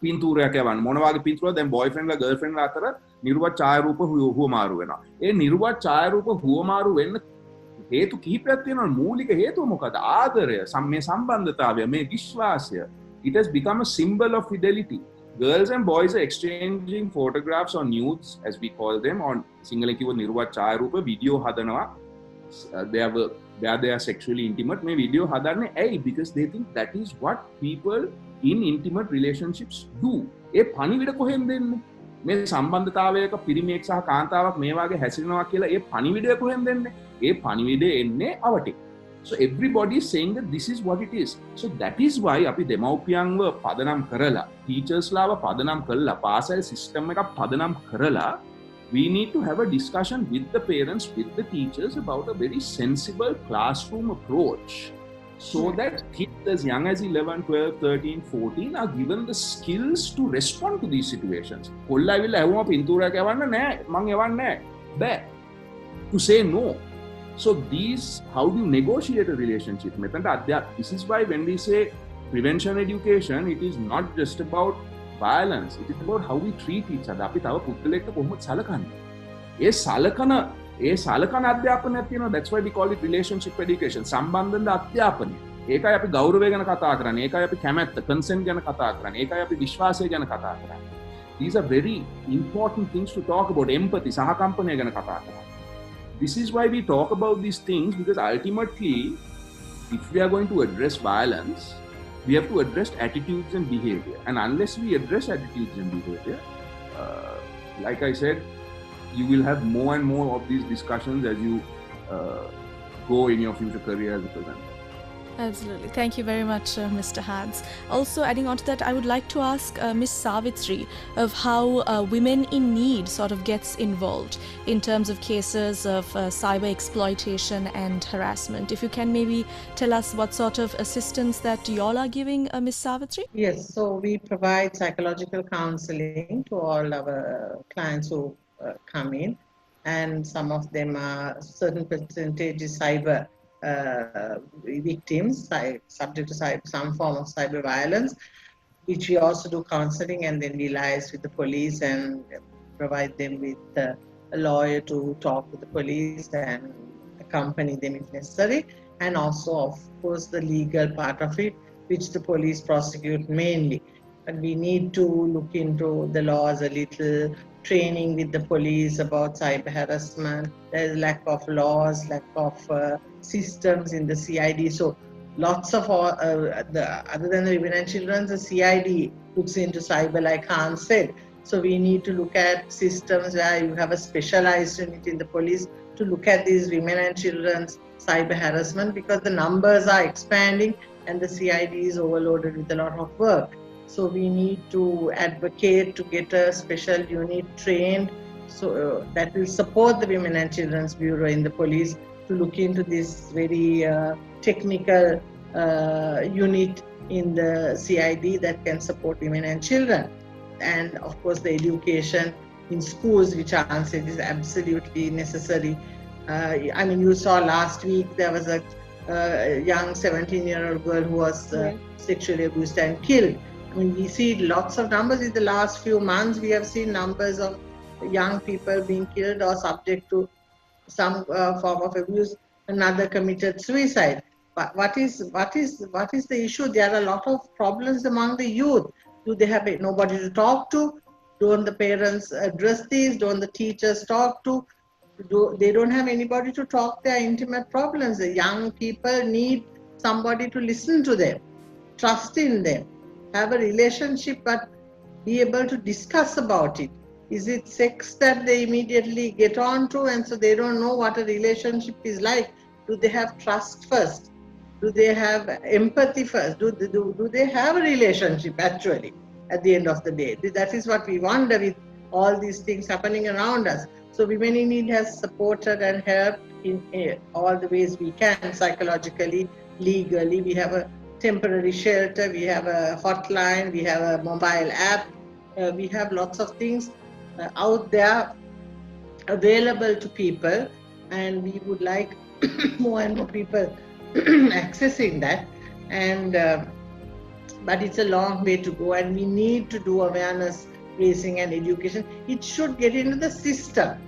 පින්තූරයක් යවන්න. මොන වගේ පින්තූරද? දැන් boyfriend ලා girlfriend ලා අතර නිර්වත් ඡායාරූප හුවමාරු වෙනවා. ඒ නිර්වත් ඡායාරූප හුවමාරු වෙන්න හේතු කිහිපයක් තියෙනවා. මූලික හේතුව මොකද? ආදරය, මේ සම්බන්ධතාවය, මේ විශ්වාසය. It has become a symbol of fidelity. Girls and boys are exchanging photographs or nudes, as we call them, on Sinhala kiwa nirvat chayaroopa, video hadanawa. They are sexually intimate. May video hadanne ai, because they think that is what people in intimate relationships do. ඒ පණිවිඩ කොහෙන්ද දෙන්නේ? මේ සම්බන්ධතාවයක පිරිමියෙක් සහ කාන්තාවක් මේ වාගේ හැසිරෙනවා කියලා ඒ පණිවිඩය කොහෙන්ද දෙන්නේ? ඒ පණිවිඩය එන්නේ අවටින්. So everybody is saying that this is what it is. So that is why අපි දෙමව්පියන්ව පදනම් කරලා, teachers ලාව පදනම් කරලා, පාසල් system එකක් පදනම් කරලා, we need to have a discussion with the parents, with the teachers about a very sensible classroom approach, so that kids as young as 11, 12, 13, 14 are given the skills to respond to these situations. කොල්ලා ඇවිල්ලා ඇහුවම පින්තූරයක් යවන්න නෑ, මං යවන්නේ නෑ. බෑ. To say no. So how do you negotiate a relationship? This is why when we say prevention education, it is not just about violence. It is about how we treat each other. අපි තව පුද්ගලයෙක්ට කොහොමද සලකන්නේ? ඒ සලකන අධ්‍යාපනයක් තියෙනවා. That's why we call it relationship education. සම්බන්ධන අධ්‍යාපනය. ඒකයි අපි ගෞරවය ගැන කතා කරන්නේ. ඒකයි අපි කැමැත්ත, consent ගැන කතා කරන්නේ. ඒකයි අපි විශ්වාසය ගැන කතා කරන්නේ. These are very important things to talk about. Empathy, සහකම්පනය ගැන කතා කරන්නේ. This is why we talk about these things, because ultimately, if we are going to address violence, we have to address attitudes and behavior. And unless we address attitudes and behavior, like I said, you will have more and more of these discussions as you go in your future career as a presenter. Absolutely. Thank you very much, Mr. Hans. Also, adding on to that, I would like to ask Ms. Savitri of how Women in Need sort of gets involved in terms of cases of cyber exploitation and harassment. If you can maybe tell us what sort of assistance that y'all are giving, Ms. Savitri? Yes, so we provide psychological counseling to all our clients who come in, and some of them are certain percentage is cyber victims subject to some form of cyber violence, which we also do counseling, and then we liaise with the police and provide them with a lawyer to talk with the police and accompany them if necessary, and also of course the legal part of it, which the police prosecute mainly. But we need to look into the laws a little, training with the police about cyber harassment. There is lack of laws, lack of systems in the CID. So lots of other than the women and children, the CID looks into cyber, like Khan said. So we need to look at systems where you have a specialized unit in the police to look at these women and children's cyber harassment, because the numbers are expanding and the CID is overloaded with a lot of work. So we need to advocate to get a special unit trained, so that will support the Women and Children's Bureau in the police to look into this very technical unit in the CID that can support women and children. And of course the education in schools, which I said is absolutely necessary. I mean, you saw last week there was a young 17-year-old girl who was sexually abused and killed. I mean, we see lots of numbers in the last few months. We have seen numbers of young people being killed or subject to some form of abuse. Another committed suicide. But what is the issue? There are a lot of problems among the youth. Do they have nobody to talk to? Don't the parents address these? Don't the teachers talk to? They don't have anybody to talk their intimate problems. The young people need somebody to listen to them, trust in them, have a relationship, but be able to discuss about it. Is it sex that they immediately get on to, and so they don't know what a relationship is like? Do they have trust first? Do they have empathy first? Do they have a relationship actually at the end of the day? That is what we wonder with all these things happening around us. So Women in Need has supported and helped in all the ways we can, psychologically, legally. We have a temporary shelter, we have a hotline, we have a mobile app, we have lots of things out there available to people, and we would like more and more people accessing that. And but it's a long way to go, and we need to do awareness raising and education. It should get into the system.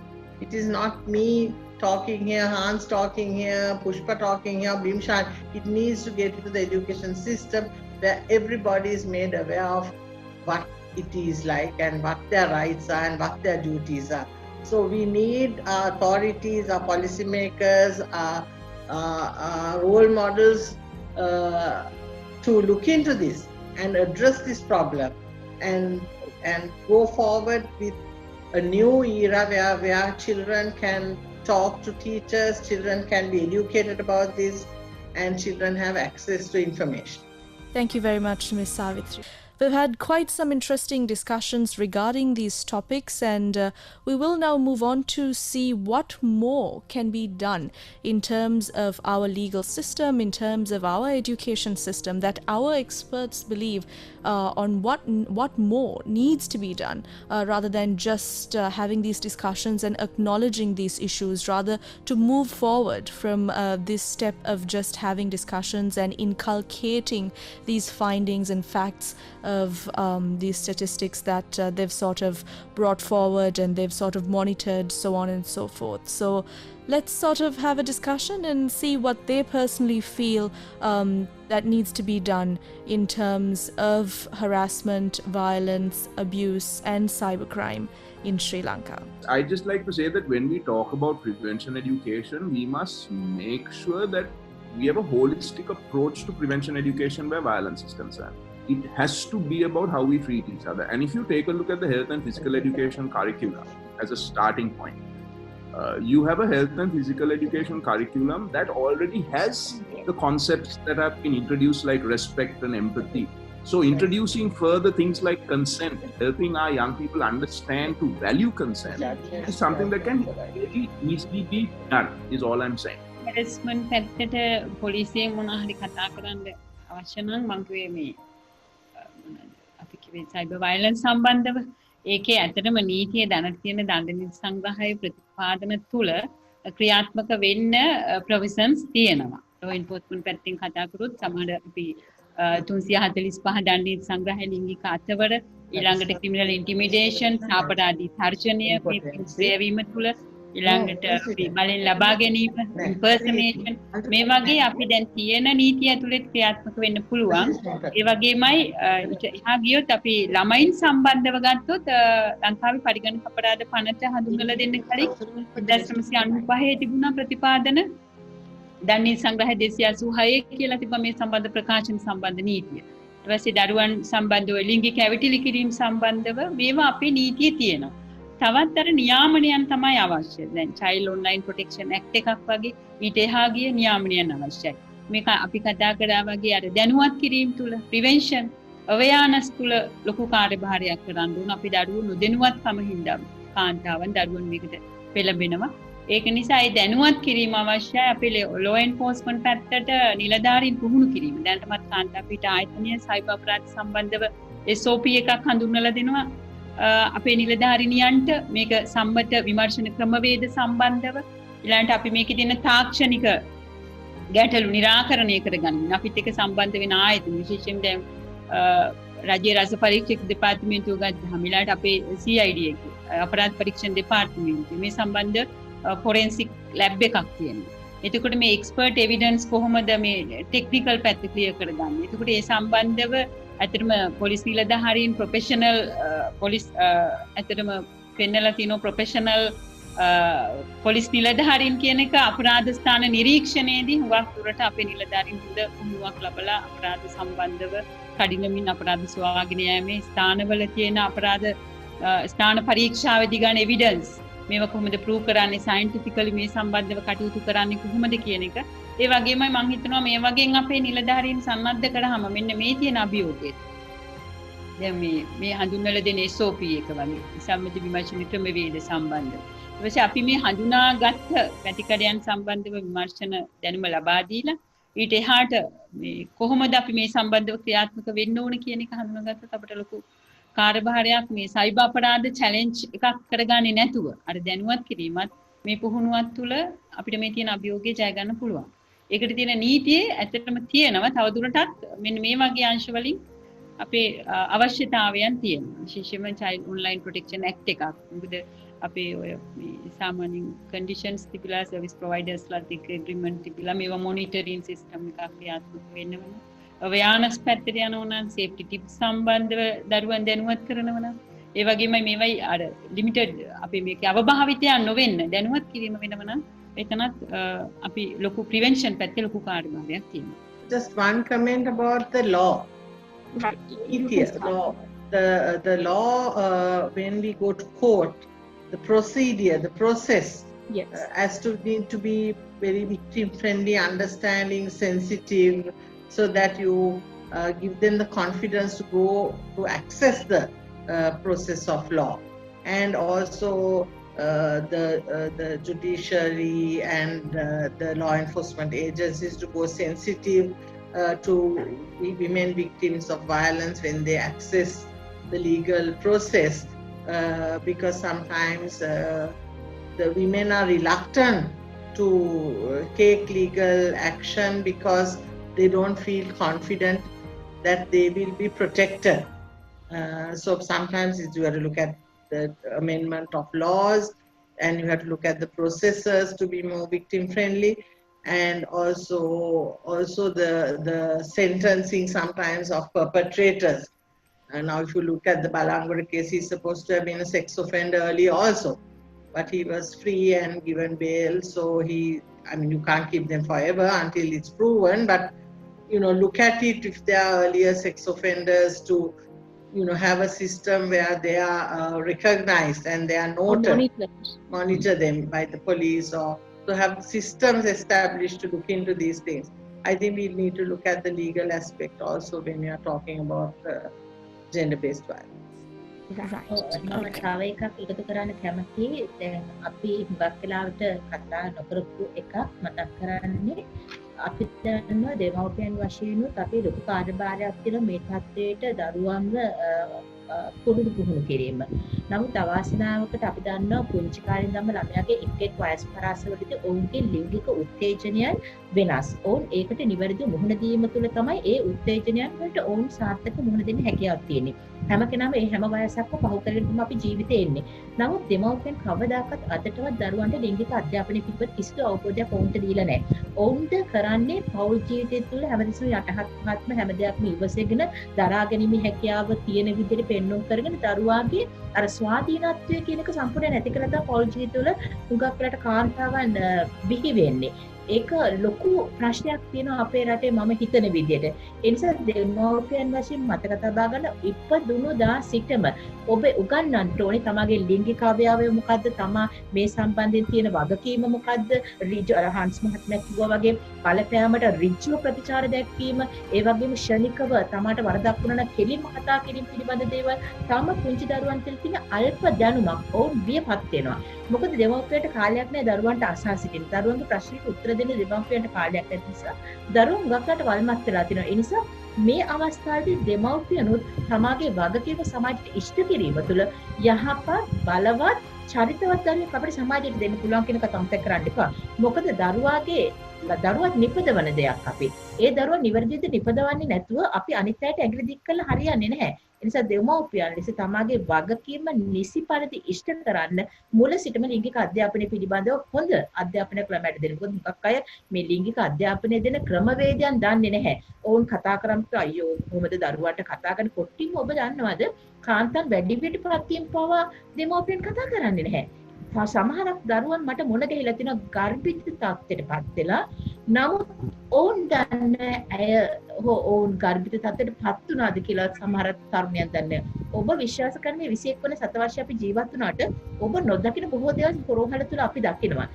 It is not me talking here, Hans talking here, Pushpa talking here, Bhimshan. It needs to get into the education system where everybody is made aware of what it is like and what their rights are and what their duties are. So we need our authorities, our policymakers, our role models to look into this and address this problem and go forward with a new era where children can talk to teachers, children can be educated about this, and children have access to information. Thank you very much, Ms. Savitri. We've had quite some interesting discussions regarding these topics, and we will now move on to see what more can be done in terms of our legal system, in terms of our education system, that our experts believe on what more needs to be done, rather than just having these discussions and acknowledging these issues, rather to move forward from this step of just having discussions and inculcating these findings and facts of these statistics that they've sort of brought forward and they've sort of monitored, so on and so forth. So let's sort of have a discussion and see what they personally feel that needs to be done in terms of harassment, violence, abuse and cybercrime in Sri Lanka. I'd just like to say that when we talk about prevention education, we must make sure that we have a holistic approach to prevention education where violence is concerned. It has to be about how we treat each other. And if you take a look at the health and physical education curriculum as a starting point, you have a health and physical education curriculum that already has the concepts that have been introduced, like respect and empathy. So introducing further things like consent, helping our young people understand to value consent, is something that can very easily be done, is all I'm saying. Harassment පැත්තට පොලිසියෙන් මොනවා හරි කතා කරන්න අවශ්‍ය නම් මම කිව්වේ මේ අපි කිව්වේ cyber violence සම්බන්ධව ඒකේ ඇත්තටම නීතිය දැනට තියෙන දඬ නීති සංග්‍රහයේ ප්‍රතිපාදන තුල ක්‍රියාත්මක වෙන්න provisions තියෙනවා. law enforcement පැත්තෙන් කතා කරොත් සමහර අපි 345 දණ්ඩ සංග්‍රහය ලිංගික අතවර ඊළඟට ක්‍රිමිනල් ඉන්ටිමිඩේෂන් සාපරාධී තර්ජනය මේ ප්‍රයවීම තුළ ඊළඟට අපි බලෙන් ලබා ගැනීම ඉම්පර්සනේෂන් මේ වගේ අපි දැන් තියෙන නීතිය ඇතුළේ ක්‍රියාත්මක වෙන්න පුළුවන්. ඒ වගේමයි එහා ගියොත් අපි ළමයින් සම්බන්ධව ගත්තොත් ලංකාවේ පරිගණක අපරාධ පනත හඳුන්වලා දෙන්න කලින් 1995 තිබුණා ප්‍රතිපාදන දණ්ඩ සංග්‍රහය 286 කියලා තිබ්බා මේ සම්බන්ධ ප්‍රකාශන සම්බන්ධ නීතිය. ඊට පස්සේ දරුවන් සම්බන්ධව ලිංගික ඇවිටිලි කිරීම සම්බන්ධව මේවා අපේ නීතියේ තියෙනවා. තවත් අර නියාමනයන් තමයි අවශ්‍ය. දැන් Child Online Protection Act එකක් වගේ ඊට එහා ගිය නියාමනයන් අවශ්‍යයි. මේක අපි කතා කරා වගේ අර දැනුවත් කිරීම තුල prevention awareness තුල ලොකු කාර්යභාරයක් කරන්න ඕන. අපි දරුවෝ නොදැනුවත්කම හින්දා කාන්තාවන් දරුවන් මේකට පෙළඹෙනවා. ඒක නිසා ඒ දැනුවත් කිරීම අවශ්‍යයි. අපේ law enforcement පැත්තට නිලධාරීන් පුහුණු කිරීම. දැනටමත් කාන්තා පිට ආයතනය සයිබර් අපරාධ සම්බන්ධව SOP එකක් හඳුන්වලා දෙනවා. අපේ නිලධාරිනියන්ට මේක සම්මත විමර්ශන ක්‍රමවේද සම්බන්ධව ඊළඟට අපි මේකේ තියෙන තාක්ෂණික ගැටලු निराකරණය කරගන්න අපිත් එක්ක සම්බන්ධ වෙන ආයතන විශේෂයෙන් දැන් රාජ්‍ය රස පරීක්ෂක දෙපාර්තමේන්තුව ගත්තාම ඊළඟට අපේ CID එකේ අපරාධ පරීක්ෂණ දෙපාර්තමේන්තුව මේ සම්බන්ධ ෆොරෙන්සික් ලැබ් එකක් තියෙනවා. එතකොට මේ එක්ස්පර්ට් එවිඩන්ස් කොහොමද මේ ටෙක්නිකල් පැත්ත ක්ලියර් කරගන්නේ. එතකොට ඒ සම්බන්ධව ඇත්තටම පොලිස් නිලධාරීන් ප්‍රොෆෙෂනල් පොලිස් ඇත්තටම පෙන්නලා තියෙන ප්‍රොෆෙෂනල් පොලිස් නිලධාරීන් කියන එක අපරාධ ස්ථාන නිරීක්ෂණයේදී හුඟක් දුරට අපේ නිලධාරීන් තුළ පුහුණුවක් ලැබලා අපරාධ සම්බන්ධව කඩිනමින් අපරාධ සොයාගෙන යෑමේ ස්ථානවල තියෙන අපරාධ ස්ථාන පරීක්ෂාවේදී ගන්න එවිඩන්ස් මේවා කොහොමද ප්‍රූව් කරන්නේ සයන්ටිෆිකලි මේ සම්බන්ධව කටයුතු කරන්නේ කොහොමද කියන එක. ඒ වගේමයි මම හිතනවා මේ වගේන් අපේ නිලධාරීන් සන්නද්ධ කරාම මෙන්න මේ තියෙන අභියෝගය. දැන් මේ හඳුන්වලා දෙන SOP එක වගේ සම්මත විමර්ශන ක්‍රමවේද සම්බන්ධව. ඊට පස්සේ අපි මේ හඳුනාගත් පැතිකඩයන් සම්බන්ධව විමර්ශන දැනුම ලබා දීලා ඊට එහාට මේ කොහොමද අපි මේ සම්බන්ධව ක්‍රියාත්මක වෙන්න ඕන කියන එක හඳුනාගත්තත් අපිට ලොකු කාර්යභාරයක් මේ සයිබර් අපරාධ චැලෙන්ජ් එකක් කරගන්නේ නැතුව අර දැනුවත් කිරීමත් මේ පුහුණුවත් තුළ අපිට මේ තියෙන අභියෝගය ජය ගන්න පුළුවන්. ඒකට තියෙන නීතියේ ඇත්තටම තියෙනවා තවදුරටත් මෙන්න මේ වගේ අංශ වලින් අපේ අවශ්‍යතාවයන් තියෙනවා. විශේෂයෙන්ම Child Online Protection Act එකක්. මොකද අපේ ඔය මේ සාමාන්‍ය conditions තිබිලා service providers ලාත් එක්ක agreement තිබිලා මේවා monitoring system එකක් ක්‍රියාත්මක වෙන්න වෙන. awareness පැත්තට යනවා නම් safety tips සම්බන්ධව දරුවන් දැනුවත් කරනවා නම් ඒ වගේමයි මේවයි අර limited අපි මේක අවභාවිතයන් නොවෙන්න දැනුවත් කිරීම වෙනව නම් එතනත් අපි ලොකු prevention පැත්තේ ලොකු කාර්යභාරයක් තියෙනවා. Just one comment about the law. Law. The law when we go to court, the procedure, the process has to need to be very victim friendly, understanding, sensitive, so that you give them the confidence to go to access the process of law, and also the judiciary and the law enforcement agencies to go sensitive to women victims of violence when they access the legal process, because sometimes the women are reluctant to take legal action because they don't feel confident that they will be protected. So sometimes you have to look at the amendment of laws, and you have to look at the processes to be more victim friendly, and also the sentencing sometimes of perpetrators. And now if you look at the Balangura case, he's supposed to have been a sex offender earlier also, but he was free and given bail. So you can't keep them forever until it's proven, but look at it if they are earlier sex offenders to have a system where they are recognized and they are noted, monitor them by the police, or to have systems established to look into these things. I think we need to look at the legal aspect also when we are talking about gender-based violence. මම තව එකක් එකතු කරන්න කැමතියි. දැන් අපි හුඟක් වෙලාවට කතා නොකරපු එකක් මතක් කරන්නේ අපිට දන්නවා දෙමව්පියන් වශයෙන් අපි ලොකු කාර්යභාරයක් තියෙන මේ තත්ත්වයට දරුවන්ව පුරුදු පුහුණු කිරීම. නමුත් අවාසනාවකට අපි දන්නවා පුංචි කාලේ ඉඳන්ම ළමයාගේ එක් වයස් පරාසවලදී ඔවුන්ගේ ලිංගික උත්තේජනයන් වෙනස්. ඔවුන් ඒකට නිවැරදිව මුහුණ දීම තුළ තමයි ඒ උත්තේජනයන් වලට ඔවුන් සාර්ථක මුහුණ දෙන්න හැකියාවක් තියෙන්නේ. හැම කෙනාම මේ හැම වයසක්ම පහු කරගෙන තමයි අපි ජීවිතේ එන්නේ. නමුත් දෙමව්පියන් කවදාකවත් අදටවත් දරුවන්ට ලිංගික අධ්‍යාපනය පිළිබඳ කිසිදු අවබෝධයක් ඔවුන්ට දීලා නැහැ. ඔවුන්ට කරන්නේ පෞල් ජීවිතය තුළ හැමදෙස්සම යටහත්ම හැම දෙයක්ම ඉවසගෙන දරා ගැනීමේ හැකියාව තියෙන විදිහට පෙන්වුම් කරගෙන දරුවාගේ අර ස්වාධීනත්වය කියන එක සම්පූර්ණයෙන් නැති කරලා තමයි පෞල් ජීවිතය තුළ හුඟක් වෙලට කාන්තාවන් බිහි වෙන්නේ. ඒක ලොකු ප්‍රශ්නයක් තියෙනවා අපේ රටේ මම හිතන විදිහට. ඒ නිසා දෙමව්පියන් වශයෙන් මතක තබා ගන්න ඉපදුණු දා සිටම ඔබ උගන්වන්න ඕනේ තමගේ ලිංගික අවයවය මොකද්ද, තමා මේ සම්බන්ධයෙන් තියෙන වගකීම මොකද්ද, හන්ස් මහත්මයා කිව්වා වගේ බලපෑමට ඍජුව ප්‍රතිචාර දැක්වීම, ඒ වගේම ශනිකව තමාට වරදක් වුණා නම් කෙලින්ම කතා කිරීම පිළිබඳ දේවල් තම පුංචි දරුවන් තුළ තියෙන අල්ප දැනුමක් ඔවුන් වියපත් වෙනවා. මොකද දෙමව්පියන්ට කාලයක් නැහැ දරුවන්ට අසා සිටින්න. දරුවන්ගේ ප්‍රශ්නට උත්තර දෙන්න දෙමව්පියන්ට කාලයක් නැති නිසා දරුවෝ හුඟක්ලට වල්මත් වෙලා තිනවා. ඒ නිසා මේ අවස්ථාවේදී දෙමව්පියනුත් තමාගේ වගකීම සමාජයට ඉෂ්ට කිරීම තුළ යහපත් බලවත් චරිතවත් දරුවෙක් අපේ සමාජයට දෙන්න පුළුවන් කියන එක තමයි කරන්න එපා. මොකද දරුවත් නිපදවන දෙයක් අපි. ඒ දරුවා නිවැරදිව නිපදවන්නේ නැතුව අපි අනිත් අයට ඇඟිලි දික් කරලා හරියන්නේ නැහැ. ඒ නිසා දෙමව්පියන් ලෙස තමාගේ වගකීම නිසි පරිදි ඉෂ්ට කරන්න මුල සිටම ලිංගික අධ්‍යාපනය පිළිබඳව හොඳ අධ්‍යාපනයක් ළමයට දෙන්න. මොකද හුඟක් අය මේ ලිංගික අධ්‍යාපනය දෙන ක්‍රමවේදයන් දන්නේ නැහැ. ඔවුන් කතා කරමුත් අයියෝ කොහොමද දරුවන්ට කතා කරන්නේ කොටින්ම ඔබ දන්නවද කාන්තන් වැඩි පිටපත්යෙන් පවා දෙමව්පියන් කතා කරන්නේ නැහැ. සමහරක් දරුවන් මට මුණ ගැහිලා තිනවා ගර්භිත තත්ත්වයටපත් වෙලා. නමුත් ඔවුන් දන්නේ ඇය ඔවුන් ගර්භිත තත්ත්වයටපත් වුණාද කියලා සමහර තරුණයන් දන්නේ. ඔබ විශ්වාස කරන මේ 21 වන සතවර්ෂයේ අපි ජීවත් වුණාට ඔබ නොදකින බොහෝ දේවල් පොරොහල තුල අපි දකිනවා.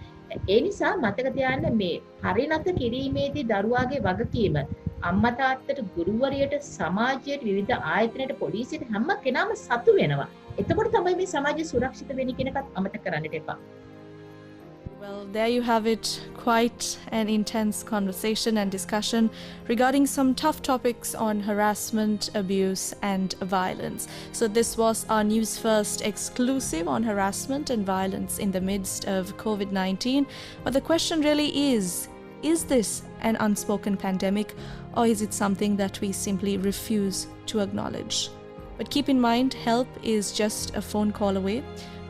ඒ නිසා මතක තියාගන්න මේ පරිණත කිරීමේදී දරුවාගේ වගකීම අම්මා තාත්තට, ගුරුවරියට, සමාජයට, විවිධ ආයතනයට, පොලිසියට හැම කෙනාම සතු වෙනවා. එතකොට තමයි මේ සමාජය සුරක්ෂිත වෙන්නේ කියන එකත් අමතක කරන්නට එපා. Well, there you have it. Quite an intense conversation and discussion regarding some tough topics on harassment, abuse, and violence. So, this was our News First exclusive on harassment and violence in the midst of COVID-19. But the question really is this an unspoken pandemic, or is it something that we simply refuse to acknowledge? But keep in mind, help is just a phone call away.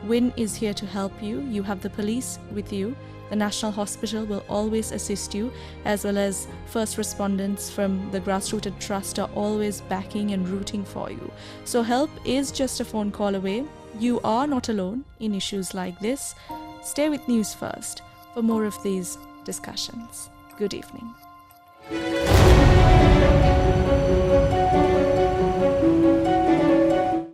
WIN is here to help you. You have the police with you. The National Hospital will always assist you, as well as first responders from the Grassrooted Trust are always backing and rooting for you. So help is just a phone call away. You are not alone in issues like this. Stay with News First for more of these discussions. Good evening.